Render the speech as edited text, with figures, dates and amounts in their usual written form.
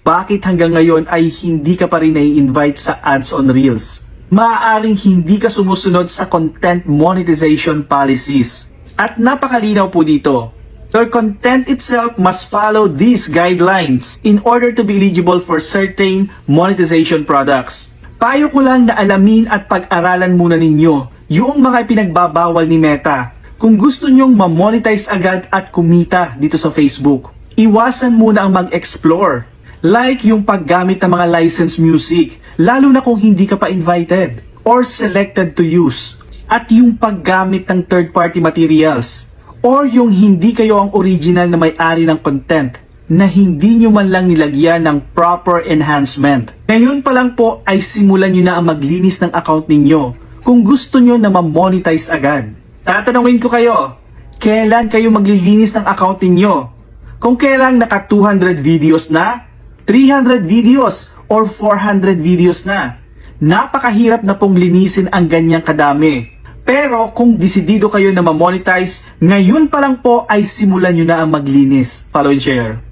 bakit hanggang ngayon ay hindi ka pa rin nai-invite sa ads on Reels. Maaaring hindi ka sumusunod sa content monetization policies. At napakalinaw po dito. Your content itself must follow these guidelines in order to be eligible for certain monetization products. Payo ko lang na alamin at pag-aralan muna ninyo yung mga pinagbabawal ni Meta. Kung gusto nyong ma-monetize agad at kumita dito sa Facebook, iwasan muna ang mag-explore. Like yung paggamit ng mga licensed music, lalo na kung hindi ka pa invited or selected to use. At yung paggamit ng third-party materials or yung hindi kayo ang original na may-ari ng content na hindi nyo man lang nilagyan ng proper enhancement. Ngayon pa lang po ay simulan nyo na ang maglinis ng account ninyo kung gusto nyo na ma-monetize agad. Tatanungin ko kayo, kailan kayo maglilinis ng account ninyo? Kung kailan naka 200 videos na, 300 videos, or 400 videos na. Napakahirap na pong linisin ang ganyang kadami. Pero kung desidido kayo na ma-monetize, ngayon pa lang po ay simulan nyo na ang maglinis. Follow and share.